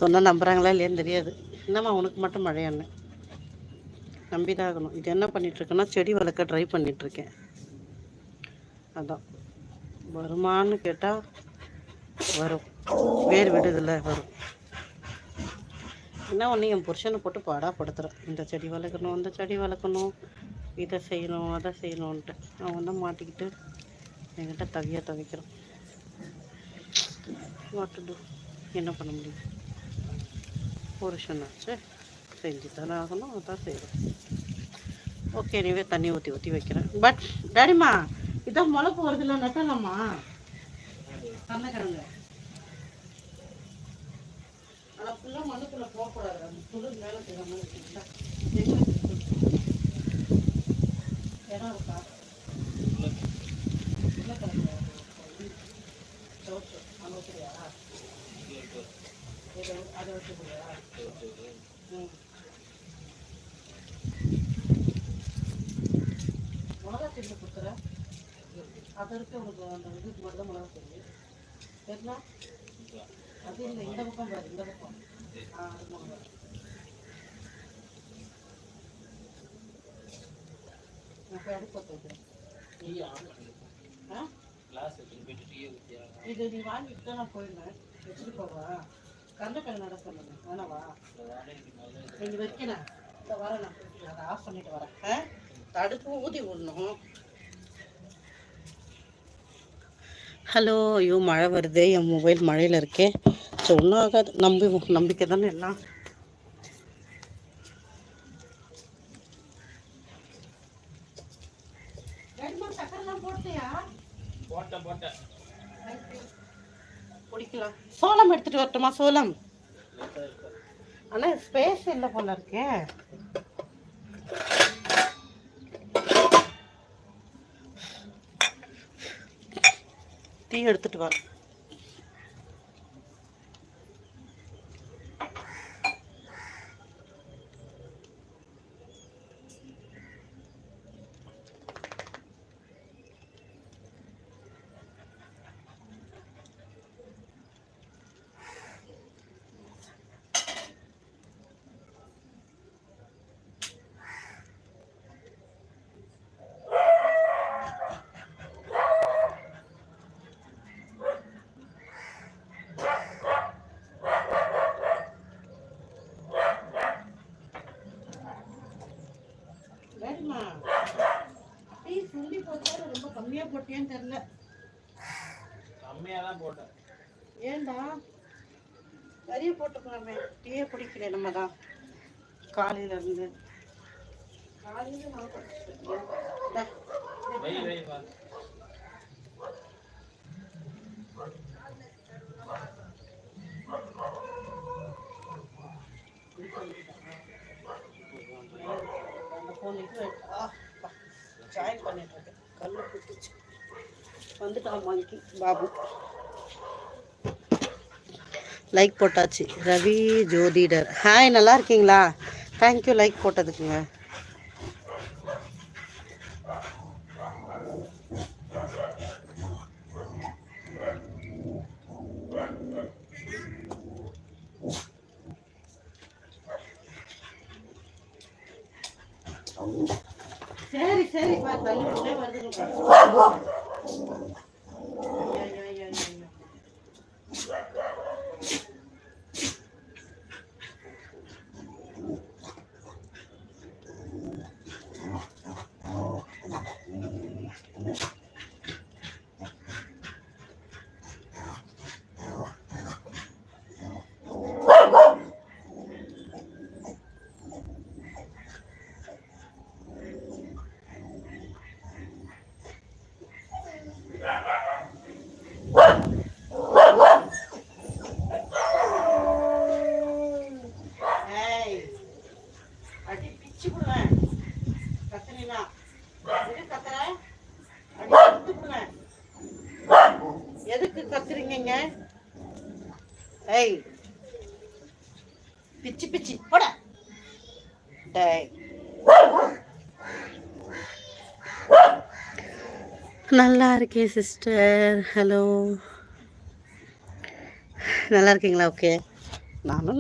சொன்னால் நம்புகிறாங்களா இல்லையான்னு தெரியாது. என்னம்மா உனக்கு மட்டும் மழையான்னு நம்பிதான் ஆகணும். இது என்ன பண்ணிகிட்ருக்கேன்னா செடி வளர்க்க ட்ரை பண்ணிகிட்ருக்கேன். அதான் வருமானு கேட்டால் வரும், வேர் விடுதில்ல வரும். என்ன ஒன்று என் புருஷனை போட்டு படுத்துகிறேன். இந்த செடி வளர்க்கணும், அந்த செடி வளர்க்கணும், இதை செய்யணும், அதை செய்யணுன்ட்டு அவன் தான் மாட்டிக்கிட்டு என்கிட்ட தவிக்கிறான். வாட்டு என்ன பண்ண முடியும்? புருஷனாச்சு செஞ்சு தானே ஆகணும், அதான் செய்கிறேன். ஓகே, நீவே தண்ணி ஊற்றி வைக்கிறேன். பட் டாடிம்மா இதான் முளைப்பு வருதுல்ல, நட்டலாமா? கண்ணக்கிழங்க அதை ஃபுல்லாக மண்ணுக்குள்ளே போகக்கூடாது. அந்த துளு மேலே செய்கிற மாதிரி இடம் இருக்கா? அங்கே வச்சுருவியா? அதை வச்சுருவியா? மிளகா செடி கொடுக்குற அது இருக்கு உனக்கு. அந்த இதுக்கு மட்டும் தான் மிளகா செடி சரிங்களா? அது இல்லை, இந்த பக்கம் பாரு, இந்த பக்கம். இது நீ வாங்கிட்டு நான் போயிருந்தேன், வச்சுட்டு போவா. கரண்டக்கிழங்கு நட சொன்னேன், வேணாவா? நீங்கள் வைக்கிறேன், இந்த வரேன், நான் அதை ஆஃப் பண்ணிட்டு வரேன். தடுப்பு ஊதி விடணும். ஹலோ, ஐயோ மழை வருது, என் மொபைல் மழையில் இருக்கே. ஸோ ஒன்றும் ஆகாது, நம்பிக்கை தானே எல்லாம். பிடிக்கலாம். சோளம் எடுத்துட்டு வரட்டுமா? சோளம் ஆனால் ஸ்பேஸ் இல்லை போல இருக்கே. டீ எடுத்துட்டு வர. ரொம்ப கம்மியா போட்டியான்னு தெரியல. கம்மியா தான் போட்டேன். ஏண்டா நிறைய போட்டுக்கலாமே. டீயே பிடிக்கல. நம்ம தான் காலையில இருந்து காலையில ஜாயின் பண்ணிட்டு இருக்கேன். கல்லு குத்துச்சு. வந்துட்டான் வாங்கி பாபு. லைக் போட்டாச்சு. ரவி ஜோதிடர் ஹாய், நல்லா இருக்கீங்களா? தேங்க்யூ லைக் போட்டதுக்குங்க. சரி சரி பா, தள்ளி வருதுங்க. எதுக்கு கத்துறீங்க? ஏய் பிச்சி பிச்சி போட. டேய் நல்லா இருக்கே சிஸ்டர். ஹலோ, நல்லா இருக்கீங்களா? ஓகே. நானும்